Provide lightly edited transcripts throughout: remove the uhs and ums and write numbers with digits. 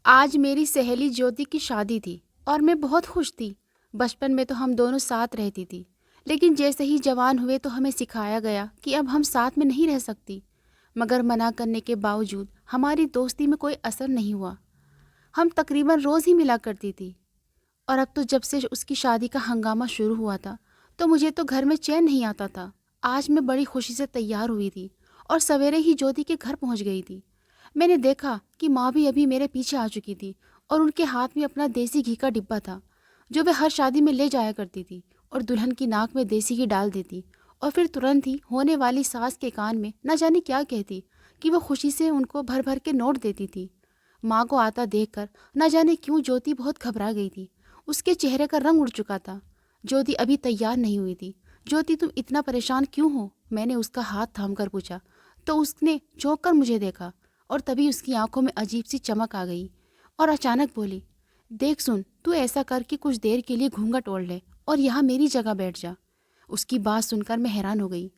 आज मेरी सहेली ज्योति की शादी थी और मैं बहुत खुश थी। बचपन में तो हम दोनों साथ रहती थी, लेकिन जैसे ही जवान हुए तो हमें सिखाया गया कि अब हम साथ में नहीं रह सकती। मगर मना करने के बावजूद हमारी दोस्ती में कोई असर नहीं हुआ। हम तकरीबन रोज़ ही मिला करती थी। और अब तो जब से उसकी शादी का हंगामा शुरू हुआ था, तो मुझे तो घर में चैन नहीं आता था। आज मैं बड़ी खुशी से तैयार हुई थी और सवेरे ही ज्योति के घर पहुंच गई थी। मैंने देखा कि माँ भी अभी मेरे पीछे आ चुकी थी और उनके हाथ में अपना देसी घी का डिब्बा था, जो वे हर शादी में ले जाया करती थी और दुल्हन की नाक में देसी घी डाल देती और फिर तुरंत ही होने वाली सास के कान में न जाने क्या कहती कि वो खुशी से उनको भर भर के नोट देती थी। माँ को आता देखकर न जाने क्यों ज्योति बहुत घबरा गई थी। उसके चेहरे का रंग उड़ चुका था। ज्योति अभी तैयार नहीं हुई थी। ज्योति, तुम इतना परेशान क्यों हो? मैंने उसका हाथ थाम कर पूछा, तो उसने चौंक कर मुझे देखा और तभी उसकी आंखों में अजीब सी चमक आ गई और अचानक बोली, देख सुन, तू ऐसा कर कि कुछ देर के लिए घूंघट ओढ़ ले और यहाँ मेरी जगह बैठ जा। उसकी बात सुनकर मैं हैरान हो गई।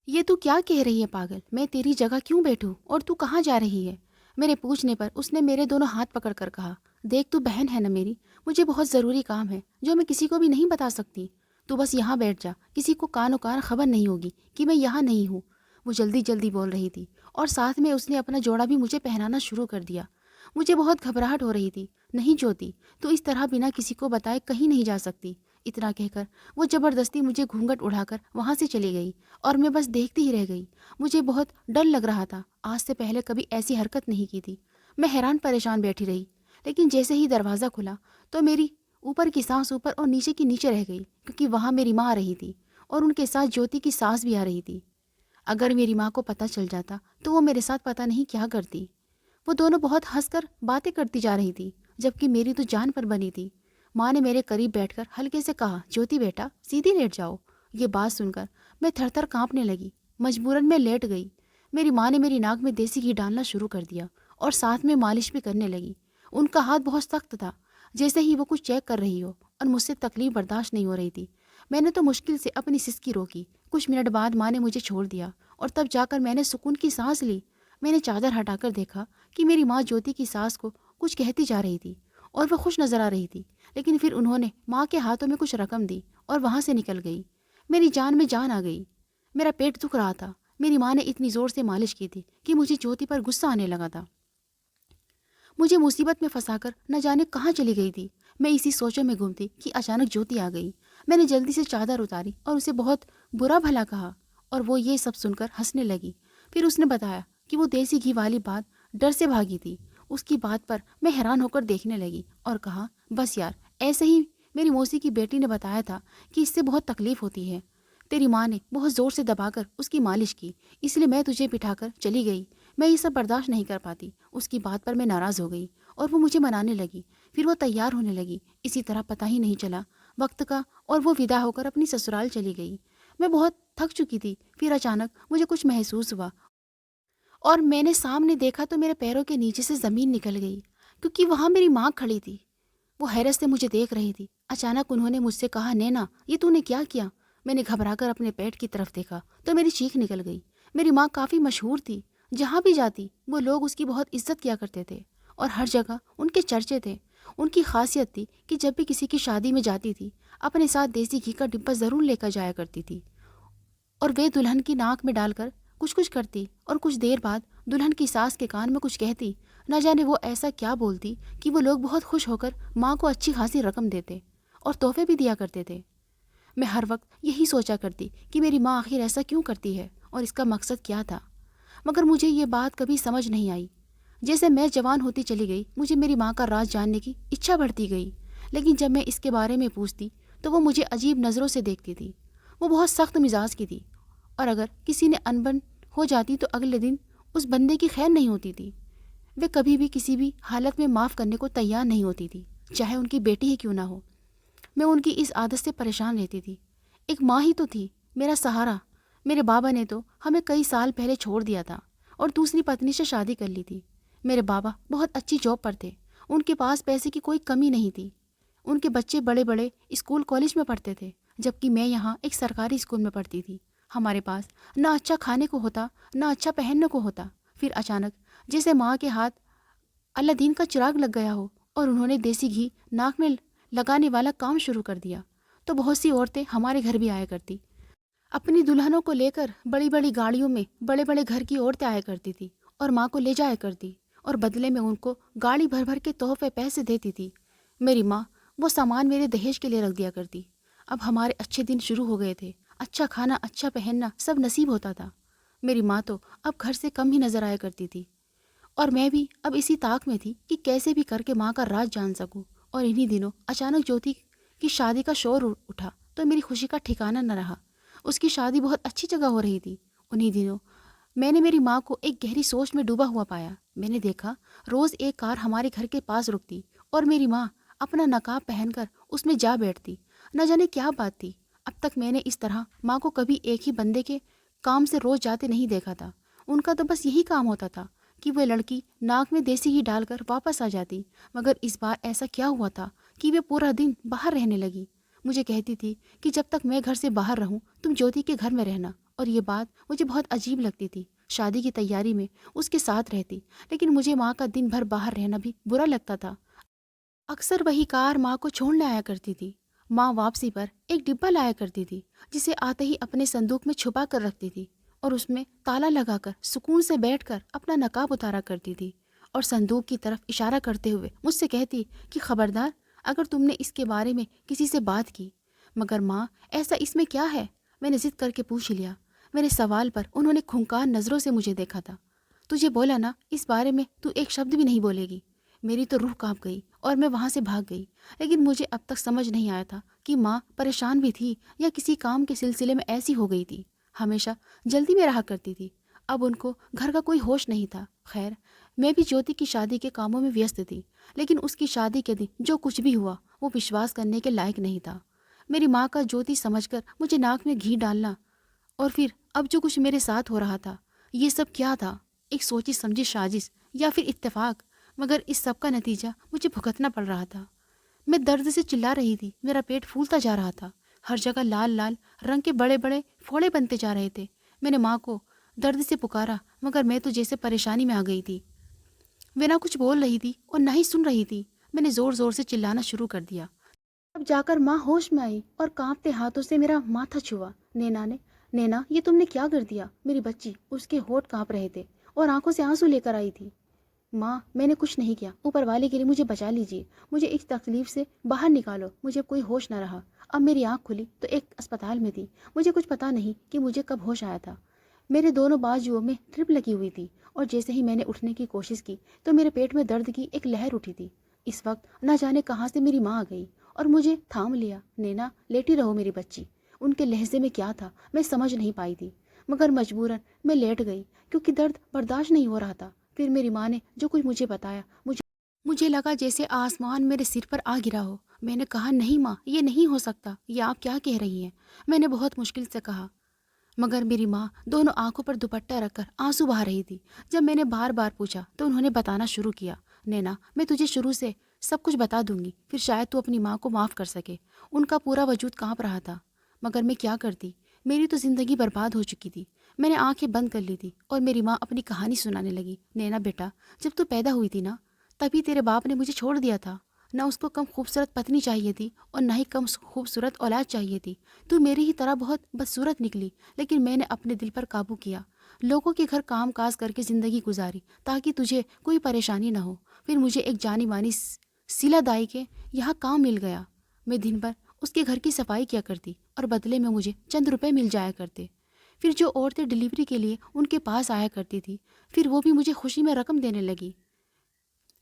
ये तू क्या कह रही है पागल? मैं तेरी जगह क्यों बैठूं और तू कहाँ जा रही है? मेरे पूछने पर उसने मेरे दोनों हाथ पकड़ कर कहा, देख तू बहन है ना मेरी, मुझे बहुत ज़रूरी काम है जो मैं किसी को भी नहीं बता सकती। तू बस यहाँ बैठ जा, किसी को कानो कान खबर नहीं होगी कि मैं यहाँ नहीं हूँ। वो जल्दी जल्दी बोल रही थी और साथ में उसने अपना जोड़ा भी मुझे पहनाना शुरू कर दिया। मुझे बहुत घबराहट हो रही थी। नहीं ज्योति, तू इस तरह बिना किसी को बताए कहीं नहीं जा सकती। इतना कहकर वो ज़बरदस्ती मुझे घूंघट उड़ाकर वहाँ से चली गई और मैं बस देखती ही रह गई। मुझे बहुत डर लग रहा था। आज से पहले कभी ऐसी हरकत नहीं की थी। मैं हैरान परेशान बैठी रही, लेकिन जैसे ही दरवाज़ा खुला तो मेरी ऊपर की सांस ऊपर और नीचे की नीचे रह गई, क्योंकि वहाँ मेरी माँ आ रही थी और उनके साथ ज्योति की सास भी आ रही थी। अगर मेरी माँ को पता चल जाता तो वो मेरे साथ पता नहीं क्या करती। वो दोनों बहुत हंसकर बातें करती जा रही थी, जबकि मेरी तो जान पर बनी थी। माँ ने मेरे करीब बैठकर हल्के से कहा, ज्योति बेटा सीधी लेट जाओ। ये बात सुनकर मैं थरथर कांपने लगी। मजबूरन मैं लेट गई। मेरी माँ ने मेरी नाक में देसी घी डालना शुरू कर दिया और साथ में मालिश भी करने लगी। उनका हाथ बहुत सख्त था, जैसे ही वो कुछ चेक कर रही हो, और मुझसे तकलीफ बर्दाश्त नहीं हो रही थी। मैंने तो मुश्किल से अपनी सिसकी रोकी। कुछ मिनट बाद माँ ने मुझे छोड़ दिया और तब जाकर मैंने सुकून की सांस ली। मैंने चादर हटाकर देखा कि मेरी माँ ज्योति की सास को कुछ कहती जा रही थी और वह खुश नजर आ रही थी। लेकिन फिर उन्होंने माँ के हाथों में कुछ रकम दी और वहाँ से निकल गई। मेरी जान में जान आ गई। मेरा पेट दुख रहा था। मेरी माँ ने इतनी ज़ोर से मालिश की थी कि मुझे ज्योति पर गुस्सा आने लगा था। मुझे मुसीबत में फंसाकर न जाने कहाँ चली गई थी। मैं इसी सोचों में घूमती कि अचानक ज्योति आ गई। मैंने जल्दी से चादर उतारी और उसे बहुत बुरा भला कहा और वो ये सब सुनकर हंसने लगी। फिर उसने बताया कि वो देसी घी वाली बात डर से भागी थी। उसकी बात पर मैं हैरान होकर देखने लगी और कहा, बस यार, ऐसे ही मेरी मौसी की बेटी ने बताया था कि इससे बहुत तकलीफ होती है। तेरी माँ ने बहुत ज़ोर से दबाकर उसकी मालिश की, इसलिए मैं तुझे बिठाकर चली गई। मैं ये सब बर्दाश्त नहीं कर पाती। उसकी बात पर मैं नाराज़ हो गई और वो मुझे मनाने लगी। फिर वो तैयार होने लगी। इसी तरह पता ही नहीं चला वक्त का और वो विदा होकर अपनी ससुराल चली गई। मैं बहुत थक चुकी थी। फिर अचानक मुझे कुछ महसूस हुआ और मैंने सामने देखा तो मेरे पैरों के नीचे से ज़मीन निकल गई, क्योंकि वहाँ मेरी माँ खड़ी थी। वो हैरत से मुझे देख रही थी। अचानक उन्होंने मुझसे कहा, नैना ये तूने क्या किया? मैंने घबराकर अपने पेट की तरफ देखा तो मेरी चीख निकल गई। मेरी माँ काफ़ी मशहूर थी। जहाँ भी जाती वो लोग उसकी बहुत इज्जत किया करते थे और हर जगह उनके चर्चे थे। उनकी खासियत थी कि जब भी किसी की शादी में जाती थी, अपने साथ देसी घी का डिब्बा ज़रूर लेकर जाया करती थी और वे दुल्हन की नाक में डालकर कुछ कुछ करती और कुछ देर बाद दुल्हन की सास के कान में कुछ कहती। न जाने वो ऐसा क्या बोलती कि वो लोग बहुत खुश होकर माँ को अच्छी खासी रकम देते और तोहफे भी दिया करते थे। मैं हर वक्त यही सोचा करती कि मेरी माँ आखिर ऐसा क्यों करती है और इसका मकसद क्या था। मगर मुझे ये बात कभी समझ नहीं आई। जैसे मैं जवान होती चली गई, मुझे मेरी माँ का राज जानने की इच्छा बढ़ती गई। लेकिन जब मैं इसके बारे में पूछती तो वो मुझे अजीब नज़रों से देखती थी। वो बहुत सख्त मिजाज की थी और अगर किसी ने अनबन हो जाती तो अगले दिन उस बंदे की खैर नहीं होती थी। वे कभी भी किसी भी हालत में माफ़ करने को तैयार नहीं होती थी, चाहे उनकी बेटी ही क्यों ना हो। मैं उनकी इस आदत से परेशान रहती थी। एक माँ ही तो थी, मेरा सहारा। मेरे बाबा ने तो हमें कई साल पहले छोड़ दिया था और दूसरी पत्नी से शादी कर ली थी। मेरे बाबा बहुत अच्छी जॉब पर थे। उनके पास पैसे की कोई कमी नहीं थी। उनके बच्चे बड़े बड़े स्कूल कॉलेज में पढ़ते थे, जबकि मैं यहाँ एक सरकारी स्कूल में पढ़ती थी। हमारे पास ना अच्छा खाने को होता, ना अच्छा पहनने को होता। फिर अचानक जैसे माँ के हाथ अलादीन का चिराग लग गया हो और उन्होंने देसी घी नाक में लगाने वाला काम शुरू कर दिया। तो बहुत सी औरतें हमारे घर भी आया करती। अपनी दुल्हनों को लेकर बड़ी बड़ी गाड़ियों में बड़े बड़े घर की औरतें आया करती थी और माँ को ले जाया करती और बदले में उनको गाड़ी भर भर के तोहफे पैसे देती थी। मेरी माँ वो सामान मेरे दहेज के लिए रख दिया करती। अब हमारे अच्छे दिन शुरू हो गए थे। अच्छा खाना, अच्छा पहनना सब नसीब होता था। मेरी माँ तो अब घर से कम ही नजर आया करती थी और मैं भी अब इसी ताक में थी कि कैसे भी करके माँ का राज जान सकूं। और इन्हीं दिनों अचानक ज्योति की शादी का शोर उठा तो मेरी खुशी का ठिकाना न रहा। उसकी शादी बहुत अच्छी जगह हो रही थी। उन्हीं दिनों मैंने मेरी माँ को एक गहरी सोच में डूबा हुआ पाया। मैंने देखा रोज एक कार हमारे घर के पास रुकती और मेरी माँ अपना नकाब पहनकर उसमें जा बैठती। न जाने क्या बात थी, अब तक मैंने इस तरह माँ को कभी एक ही बंदे के काम से रोज जाते नहीं देखा था। उनका तो बस यही काम होता था कि वह लड़की नाक में देसी घी डालकर वापस आ जाती। मगर इस बार ऐसा क्या हुआ था कि वे पूरा दिन बाहर रहने लगी। मुझे कहती थी कि जब तक मैं घर से बाहर रहूं तुम ज्योति के घर में रहना, और ये बात मुझे बहुत अजीब लगती थी। शादी की तैयारी में उसके साथ रहती, लेकिन मुझे माँ का दिन भर बाहर रहना भी बुरा लगता था। अक्सर वही कार माँ को छोड़ने आया करती थी। माँ वापसी पर एक डिब्बा लाया करती थी जिसे आते ही अपने संदूक में छुपा कर रखती थी और उसमें ताला लगाकर सुकून से बैठकर अपना नकाब उतारा करती थी और संदूक की तरफ इशारा करते हुए मुझसे कहती कि खबरदार अगर तुमने इसके बारे में किसी से बात की। मगर माँ, ऐसा इसमें क्या है? मैंने जिद करके पूछ लिया। मेरे सवाल पर उन्होंने खूंखार नज़रों से मुझे देखा था। तुझे बोला ना, इस बारे में तू एक शब्द भी नहीं बोलेगी। मेरी तो रूह कांप गई और मैं वहाँ से भाग गई। लेकिन मुझे अब तक समझ नहीं आया था कि माँ परेशान भी थी या किसी काम के सिलसिले में ऐसी हो गई थी। हमेशा जल्दी में रहा करती थी। अब उनको घर का कोई होश नहीं था। खैर, मैं भी ज्योति की शादी के कामों में व्यस्त थी, लेकिन उसकी शादी के दिन जो कुछ भी हुआ वो विश्वास करने के लायक नहीं था। मेरी माँ का ज्योति समझकर मुझे नाक में घी डालना, और फिर अब जो कुछ मेरे साथ हो रहा था, ये सब क्या था? एक सोची समझी साजिश या फिर इत्तेफाक? मगर इस सब का नतीजा मुझे भुगतना पड़ रहा था। मैं दर्द से चिल्ला रही थी। मेरा पेट फूलता जा रहा था। हर जगह लाल लाल रंग के बड़े बड़े फोड़े बनते जा रहे थे। मैंने माँ को दर्द से पुकारा, मगर मैं तो जैसे परेशानी में आ गई थी। वे ना कुछ बोल रही थी और ना ही सुन रही थी। मैंने जोर जोर से चिल्लाना शुरू कर दिया। अब जाकर माँ होश में आई और कांपते हाथों से मेरा माथा छुआ। नैना, ये तुमने क्या कर दिया? मेरी बच्ची। उसके होठ कांप रहे थे और आंखों से आंसू लेकर आई थी। माँ, मैंने कुछ नहीं किया। ऊपर वाले के लिए मुझे बचा लीजिए। मुझे इस तकलीफ से बाहर निकालो। मुझे अब कोई होश न रहा। अब मेरी आँख खुली तो एक अस्पताल में थी। मुझे कुछ पता नहीं कि मुझे कब होश आया था। मेरे दोनों बाजुओं में ड्रिप लगी हुई थी और जैसे ही मैंने उठने की कोशिश की तो मेरे पेट में दर्द की एक लहर उठी थी। इस वक्त न जाने कहाँ से मेरी माँ आ गई और मुझे थाम लिया। नैना, लेटी रहो मेरी बच्ची। उनके लहजे में क्या था मैं समझ नहीं पाई थी, मगर मजबूरन मैं लेट गई क्योंकि दर्द बर्दाश्त नहीं हो रहा था। फिर मेरी माँ ने जो कुछ मुझे बताया, मुझे लगा जैसे आसमान मेरे सिर पर आ गिरा हो। मैंने कहा, नहीं माँ, ये नहीं हो सकता। ये आप क्या कह रही हैं? मैंने बहुत मुश्किल से कहा। मगर मेरी माँ दोनों आंखों पर दुपट्टा रखकर आंसू बहा रही थी। जब मैंने बार बार पूछा तो उन्होंने बताना शुरू किया। नैना, मैं तुझे शुरू से सब कुछ बता दूंगी, फिर शायद तू अपनी माँ को माफ़ कर सके। उनका पूरा वजूद कांप रहा था। मगर मैं क्या करती? मेरी तो ज़िंदगी बर्बाद हो चुकी थी। मैंने आंखें बंद कर ली थी और मेरी माँ अपनी कहानी सुनाने लगी। नैना बेटा, जब तू पैदा हुई थी ना, तभी तेरे बाप ने मुझे छोड़ दिया था। न उसको कम खूबसूरत पत्नी चाहिए थी और न ही कम खूबसूरत औलाद चाहिए थी। तू मेरी ही तरह बहुत बदसूरत निकली, लेकिन मैंने अपने दिल पर काबू किया। लोगों के घर काम काज करके ज़िंदगी गुजारी ताकि तुझे कोई परेशानी न हो। फिर मुझे एक जानी मानी शीला दाई के यहाँ काम मिल गया। मैं दिन भर उसके घर की सफाई किया करती और बदले में मुझे चंद रुपए मिल जाया करते। फिर जो औरतें डिलीवरी के लिए उनके पास आया करती थी, फिर वो भी मुझे खुशी में रकम देने लगी।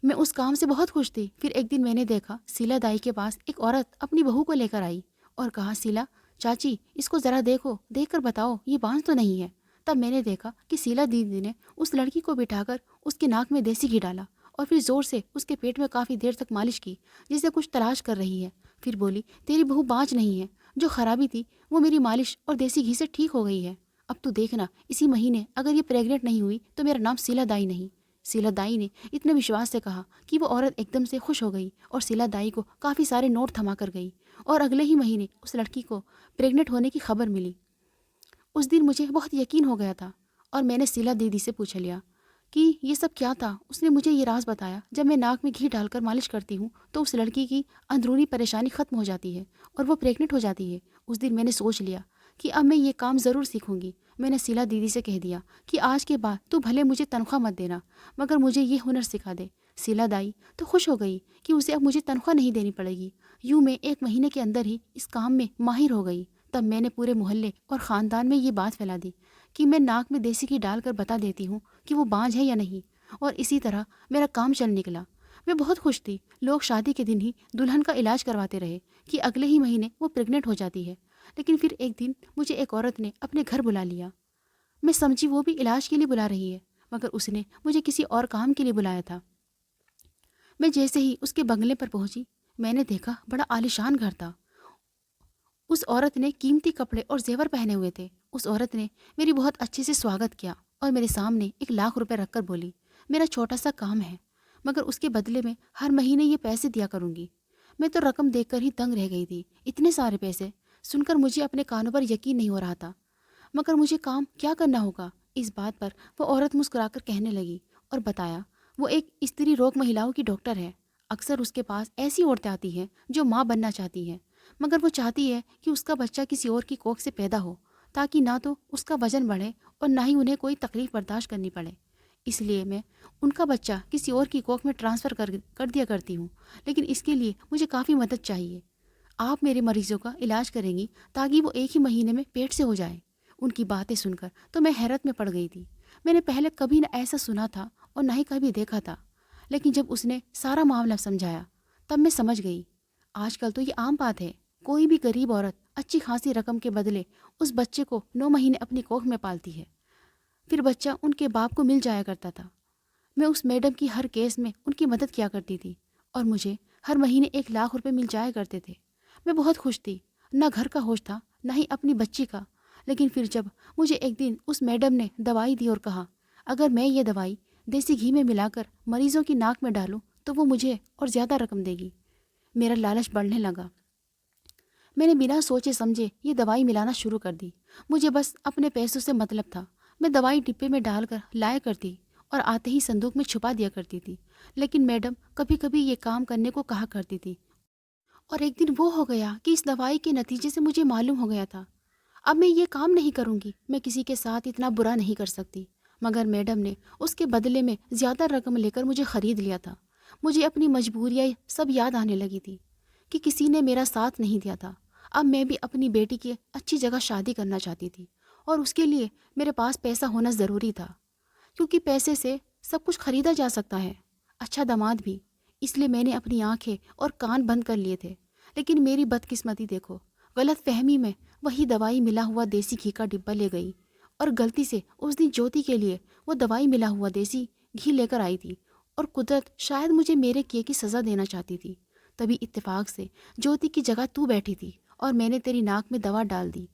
मैं उस काम से बहुत खुश थी। फिर एक दिन मैंने देखा शीला दाई के पास एक औरत अपनी बहू को लेकर आई और कहा, शीला चाची, इसको ज़रा देखो, देखकर बताओ ये बांझ तो नहीं है। तब मैंने देखा कि शीला दीदी ने उस लड़की को बिठाकर उसके नाक में देसी घी डाला और फिर ज़ोर से उसके पेट में काफ़ी देर तक मालिश की, जिसे कुछ तलाश कर रही है। फिर बोली, तेरी बहू बांझ नहीं है। जो खराबी थी वो मेरी मालिश और देसी घी से ठीक हो गई है। अब तू देखना, इसी महीने अगर ये प्रेग्नेंट नहीं हुई तो मेरा नाम शीला दाई नहीं। शीला दाई ने इतने विश्वास से कहा कि वो औरत एकदम से खुश हो गई और शीला दाई को काफ़ी सारे नोट थमा कर गई। और अगले ही महीने उस लड़की को प्रेग्नेंट होने की खबर मिली। उस दिन मुझे बहुत यकीन हो गया था और मैंने शीला दीदी से पूछ लिया, कि ये सब क्या था। उसने मुझे ये राज बताया, जब मैं नाक में घी डालकर मालिश करती हूँ तो उस लड़की की अंदरूनी परेशानी ख़त्म हो जाती है और वो प्रेग्नेंट हो जाती है। उस दिन मैंने सोच लिया कि अब मैं ये काम ज़रूर सीखूंगी। मैंने शीला दीदी से कह दिया कि आज के बाद तू भले मुझे तनख्वाह मत देना, मगर मुझे ये हुनर सिखा दे। शीला दाई तो खुश हो गई कि उसे अब मुझे तनख्वाह नहीं देनी पड़ेगी। यूँ मैं 1 महीने के अंदर ही इस काम में माहिर हो गई। तब मैंने पूरे मोहल्ले और ख़ानदान में ये बात फैला दी कि मैं नाक में देसी घी डालकर बता देती हूँ कि वो बांझ है या नहीं, और इसी तरह मेरा काम चल निकला। मैं बहुत खुश थी। लोग शादी के दिन ही दुल्हन का इलाज करवाते रहे कि अगले ही महीने वो प्रेग्नेंट हो जाती है। लेकिन फिर एक दिन मुझे एक औरत ने अपने घर बुला लिया। मैं समझी वो भी इलाज के लिए बुला रही है, मगर उसने मुझे किसी और काम के लिए बुलाया था। मैं जैसे ही उसके बंगले पर पहुंची, मैंने देखा बड़ा आलीशान घर था। उस औरत ने कीमती कपड़े और जेवर पहने हुए थे। उस औरत ने मेरी बहुत अच्छे से स्वागत किया और मेरे सामने 1 लाख रुपए रखकर बोली, मेरा छोटा सा काम है, मगर उसके बदले में हर महीने ये पैसे दिया करूंगी। मैं तो रकम देखकर ही दंग रह गई थी। इतने सारे पैसे सुनकर मुझे अपने कानों पर यकीन नहीं हो रहा था। मगर मुझे काम क्या करना होगा, इस बात पर वो औरत मुस्कुराकर कहने लगी और बताया, वो एक स्त्री रोग महिलाओं की डॉक्टर है। अक्सर उसके पास ऐसी औरतें आती हैं जो माँ बनना चाहती हैं, मगर वो चाहती है कि उसका बच्चा किसी और की कोख से पैदा हो, ताकि ना तो उसका वजन बढ़े और ना ही उन्हें कोई तकलीफ बर्दाश्त करनी पड़े। इसलिए मैं उनका बच्चा किसी और की कोख में ट्रांसफ़र कर दिया करती हूँ। लेकिन इसके लिए मुझे काफ़ी मदद चाहिए। आप मेरे मरीजों का इलाज करेंगी ताकि वो एक ही महीने में पेट से हो जाए। उनकी बातें सुनकर तो मैं हैरत में पड़ गई थी। मैंने पहले कभी न ऐसा सुना था और ना ही कभी देखा था। लेकिन जब उसने सारा मामला समझाया, तब मैं समझ गई। आजकल तो ये आम बात है। कोई भी गरीब औरत अच्छी खासी रकम के बदले उस बच्चे को 9 महीने अपनी कोख में पालती है। फिर बच्चा उनके बाप को मिल जाया करता था। मैं उस मैडम की हर केस में उनकी मदद किया करती थी और मुझे हर महीने 1 लाख रुपए मिल जाया करते थे। मैं बहुत खुश थी। न घर का होश था, न ही अपनी बच्ची का। लेकिन फिर जब मुझे एक दिन उस मैडम ने दवाई दी और कहा, अगर मैं ये दवाई देसी घी में मिलाकर मरीजों की नाक में डालूं तो वो मुझे और ज़्यादा रकम देगी, मेरा लालच बढ़ने लगा। मैंने बिना सोचे समझे ये दवाई मिलाना शुरू कर दी। मुझे बस अपने पैसों से मतलब था। मैं दवाई डिब्बे में डालकर लाया करती और आते ही संदूक में छुपा दिया करती थी। लेकिन मैडम कभी कभी ये काम करने को कहा करती थी। और एक दिन वो हो गया कि इस दवाई के नतीजे से मुझे मालूम हो गया था, अब मैं ये काम नहीं करूँगी। मैं किसी के साथ इतना बुरा नहीं कर सकती। मगर मैडम ने उसके बदले में ज़्यादा रकम लेकर मुझे ख़रीद लिया था। मुझे अपनी मजबूरियाँ सब याद आने लगी थी कि किसी ने मेरा साथ नहीं दिया था। अब मैं भी अपनी बेटी की अच्छी जगह शादी करना चाहती थी और उसके लिए मेरे पास पैसा होना ज़रूरी था, क्योंकि पैसे से सब कुछ खरीदा जा सकता है, अच्छा दामाद भी। इसलिए मैंने अपनी आंखें और कान बंद कर लिए थे। लेकिन मेरी बदकिस्मती देखो, गलत फहमी में वही दवाई मिला हुआ देसी घी का डिब्बा ले गई और गलती से उस दिन ज्योति के लिए वो दवाई मिला हुआ देसी घी लेकर आई थी। और कुदरत शायद मुझे मेरे किए की सज़ा देना चाहती थी। तभी इत्तेफाक से ज्योति की जगह तू बैठी थी और मैंने तेरी नाक में दवा डाल दी।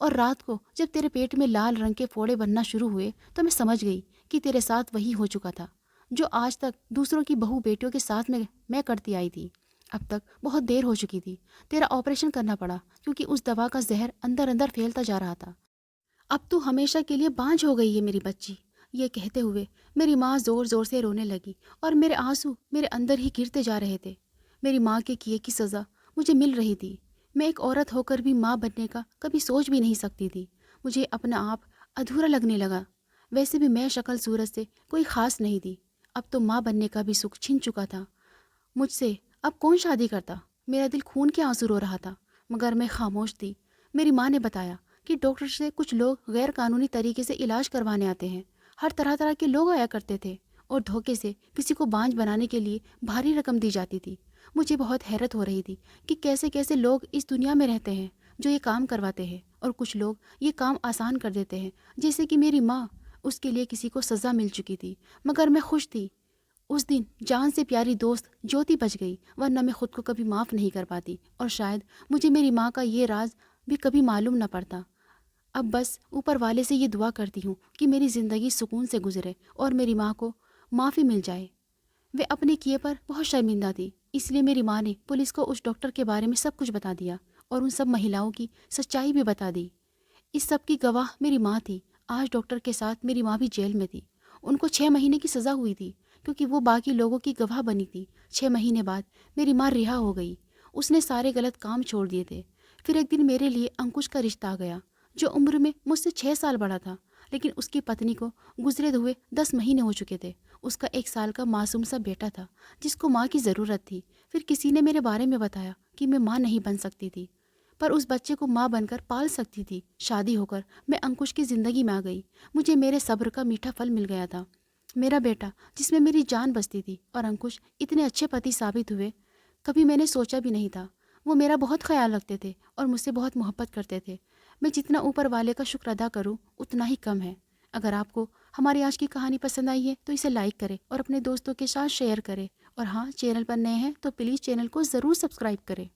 और रात को जब तेरे पेट में लाल रंग के फोड़े बनना शुरू हुए तो मैं समझ गई कि तेरे साथ वही हो चुका था जो आज तक दूसरों की बहू बेटियों के साथ में मैं करती आई थी। अब तक बहुत देर हो चुकी थी। तेरा ऑपरेशन करना पड़ा क्योंकि उस दवा का जहर अंदर अंदर फैलता जा रहा था। अब तू हमेशा के लिए बांझ हो गई है मेरी बच्ची। ये कहते हुए मेरी माँ ज़ोर ज़ोर से रोने लगी और मेरे आंसू मेरे अंदर ही गिरते जा रहे थे। मेरी माँ के किए की सज़ा मुझे मिल रही थी। मैं एक औरत होकर भी माँ बनने का कभी सोच भी नहीं सकती थी। मुझे अपना आप अधूरा लगने लगा। वैसे भी मैं शक्ल सूरत से कोई ख़ास नहीं थी। अब तो माँ बनने का भी सुख छिन चुका था मुझसे। अब कौन शादी करता। मेरा दिल खून के आंसू रो रहा था, मगर मैं खामोश थी। मेरी माँ ने बताया कि डॉक्टर से कुछ लोग गैर कानूनी तरीके से इलाज करवाने आते हैं। हर तरह तरह के लोग आया करते थे और धोखे से किसी को बांझ बनाने के लिए भारी रकम दी जाती थी। मुझे बहुत हैरत हो रही थी कि कैसे कैसे लोग इस दुनिया में रहते हैं जो ये काम करवाते हैं, और कुछ लोग ये काम आसान कर देते हैं। जैसे कि मेरी माँ, उसके लिए किसी को सज़ा मिल चुकी थी, मगर मैं खुश थी। उस दिन जान से प्यारी दोस्त ज्योति बच गई, वरना मैं खुद को कभी माफ़ नहीं कर पाती और शायद मुझे मेरी माँ का ये राज भी कभी मालूम न पड़ता। अब बस ऊपर वाले से ये दुआ करती हूँ कि मेरी ज़िंदगी सुकून से गुजरे और मेरी माँ को माफ़ी मिल जाए। वे अपने किए पर बहुत शर्मिंदा थी, इसलिए मेरी माँ ने पुलिस को उस डॉक्टर के बारे में सब कुछ बता दिया और उन सब महिलाओं की सच्चाई भी बता दी। इस सब की गवाह मेरी माँ थी। आज डॉक्टर के साथ मेरी माँ भी जेल में थी उनको 6 महीने की सज़ा हुई थी क्योंकि वो बाकी लोगों की गवाह बनी थी। 6 महीने बाद मेरी माँ रिहा हो गई। उसने सारे गलत काम छोड़ दिए थे। फिर एक दिन मेरे लिए अंकुश का रिश्ता आ गया, जो उम्र में मुझसे 6 साल बड़ा था, लेकिन उसकी पत्नी को गुजरे हुए 10 महीने हो चुके थे। उसका 1 साल का मासूम सा बेटा था जिसको माँ की ज़रूरत थी। फिर किसी ने मेरे बारे में बताया कि मैं माँ नहीं बन सकती थी, पर उस बच्चे को माँ बनकर पाल सकती थी। शादी होकर मैं अंकुश की ज़िंदगी में आ गई। मुझे मेरे सब्र का मीठा फल मिल गया था। मेरा बेटा जिसमें मेरी जान बसती थी और अंकुश इतने अच्छे पति साबित हुए, कभी मैंने सोचा भी नहीं था। वो मेरा बहुत ख्याल रखते थे और मुझसे बहुत मोहब्बत करते थे। मैं जितना ऊपर वाले का शुक्र अदा करूं उतना ही कम है। अगर आपको हमारी आज की कहानी पसंद आई है तो इसे लाइक करें और अपने दोस्तों के साथ शेयर करें। और हाँ, चैनल पर नए हैं तो प्लीज़ चैनल को ज़रूर सब्सक्राइब करें।